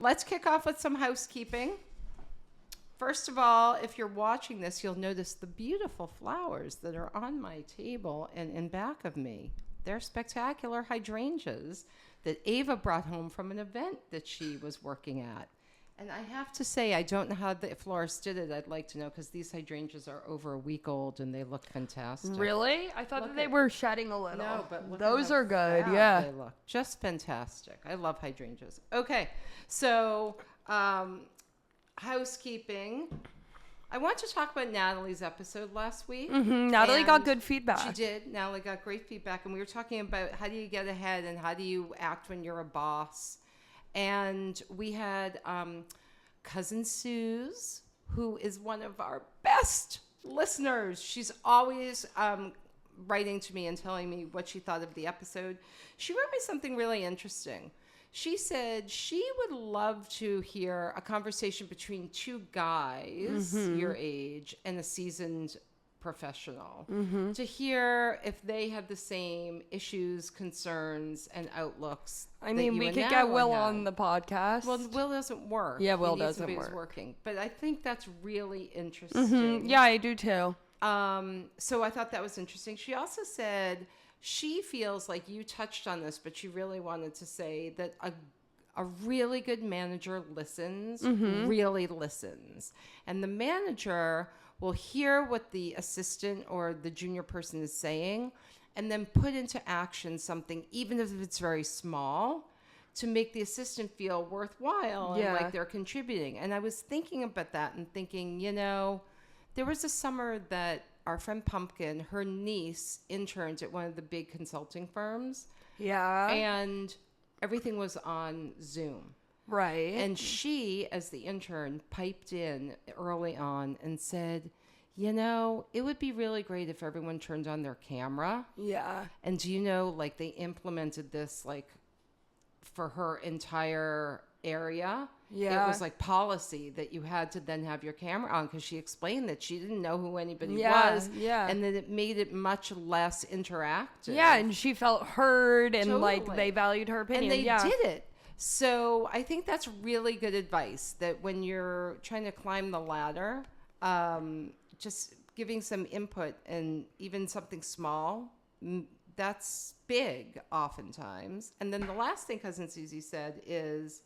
let's kick off with some housekeeping. First of all, if you're watching this, you'll notice the beautiful flowers that are on my table and in back of me. They're spectacular hydrangeas that Ava brought home from an event that she was working at. And I have to say, I don't know how the florist did it. I'd like to know, because these hydrangeas are over a week old and they look fantastic. Really? I thought that they were shedding a little. No, but those are good. Fab Yeah. they look just fantastic. I love hydrangeas. Okay, so housekeeping. I want to talk about Natalie's episode last week. Natalie got good feedback. She did. Natalie got great feedback. And we were talking about how do you get ahead and how do you act when you're a boss. And we had Cousin Suze, who is one of our best listeners. She's always writing to me and telling me what she thought of the episode. She wrote me something really interesting. She said she would love to hear a conversation between two guys your age and a seasoned professional to hear if they have the same issues, concerns, and outlooks. I mean, we could get Will on the podcast. Well, Will doesn't work. Yeah, Will doesn't work. Working, but I think that's really interesting. Yeah, I do too. So I thought that was interesting. She also said she feels like you touched on this, but she really wanted to say that a really good manager listens, really listens. And the manager will hear what the assistant or the junior person is saying and then put into action something, even if it's very small, to make the assistant feel worthwhile and like they're contributing. And I was thinking about that and thinking, there was a summer that our friend Pumpkin, her niece, interned at one of the big consulting firms. Yeah. And everything was on Zoom. Right. And she, as the intern, piped in early on and said, it would be really great if everyone turned on their camera. Yeah. And they implemented this, for her entire area. Yeah. It was policy that you had to then have your camera on, because she explained that she didn't know who anybody was. Yeah. And that it made it much less interactive. Yeah. And she felt heard and they valued her opinion. And they did it. So I think that's really good advice, that when you're trying to climb the ladder, just giving some input, and even something small, that's big oftentimes. And then the last thing Cousin Susie said is,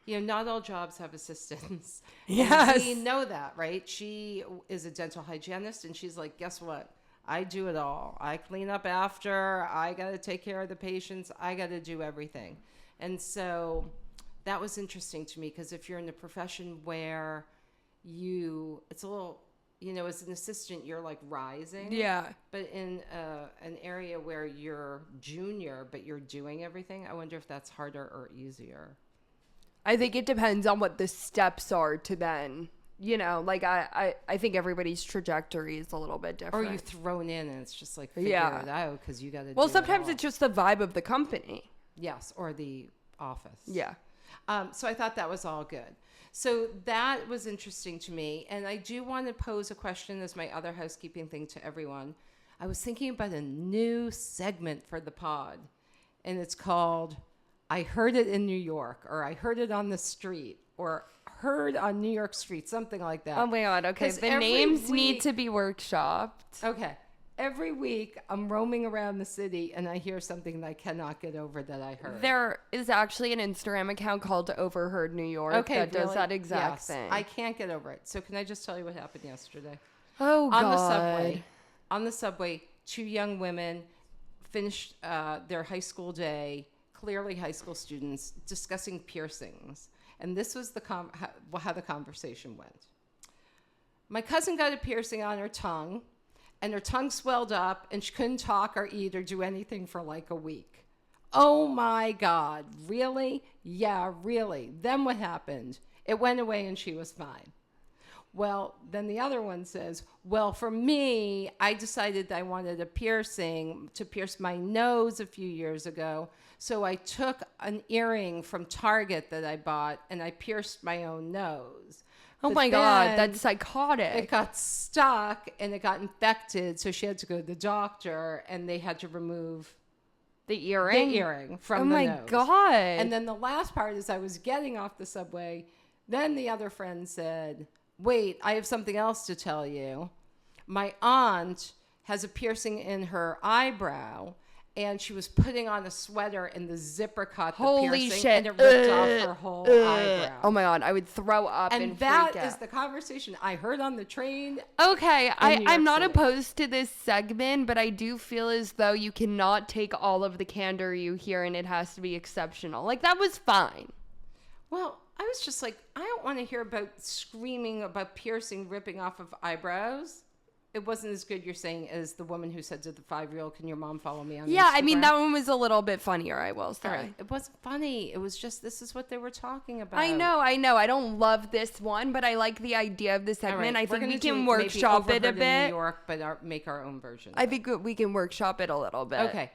not all jobs have assistants. Yes. We know that, right? She is a dental hygienist, and she's like, guess what? I do it all. I clean up after. I got to take care of the patients. I got to do everything. And so that was interesting to me, because if you're in a profession where it's a little, as an assistant, you're rising. Yeah. But in an area where you're junior, but you're doing everything, I wonder if that's harder or easier. I think it depends on what the steps are to then, I think everybody's trajectory is a little bit different. Or you're thrown in and it's just figure it out, because you got to Well, sometimes it's just the vibe of the company. Yes, or the office. Yeah. So I thought that was all good. So that was interesting to me. And I do want to pose a question as my other housekeeping thing to everyone. I was thinking about a new segment for the pod, and it's called I Heard It in New York, or I Heard It on the Street, or Heard on New York Street, something like that. Oh my God. Okay. The names need to be workshopped. Okay. Every week, I'm roaming around the city, and I hear something that I cannot get over that I heard. There is actually an Instagram account called Overheard New York that does that exact thing. I can't get over it. So can I just tell you what happened yesterday? Oh, God. On the subway, two young women finished their high school day, clearly high school students, discussing piercings. And this was how the conversation went. My cousin got a piercing on her tongue, and her tongue swelled up, and she couldn't talk or eat or do anything for a week. Oh my God, really? Yeah, really. Then what happened? It went away and she was fine. Well, then the other one says, well, for me, I decided that I wanted a piercing to pierce my nose a few years ago. So I took an earring from Target that I bought, and I pierced my own nose. Oh my God, that's psychotic. It got stuck and it got infected, so she had to go to the doctor, and they had to remove The earring? The earring from Oh the my nose. God. And then the last part is I was getting off the subway. Then the other friend said, wait, I have something else to tell you. My aunt has a piercing in her eyebrow, and she was putting on a and the zipper caught the Holy piercing, shit. and it ripped off her whole eyebrow. Oh my God, I would throw up and that freak is out. the conversation I heard on the train. Okay, New I'm York not City. opposed to this segment, but I do feel as though you cannot take all of the candor you hear and it has to be exceptional. Like, that was fine. Well, I was just like, I don't want to hear about screaming about piercing ripping off of eyebrows. It wasn't as good, you're saying, as the woman who said to the 5-year-old, can your mom follow me on Yeah, I Instagram? mean, that one was a little bit funnier, I will say. All right. It wasn't funny. It was just, this is what they were talking about. I know. I don't love this one, but I like the idea of the All segment. right, I we're think gonna we do can maybe workshop it a Overheard in New bit. York, but make our own version. I think we can workshop it a little bit. Okay.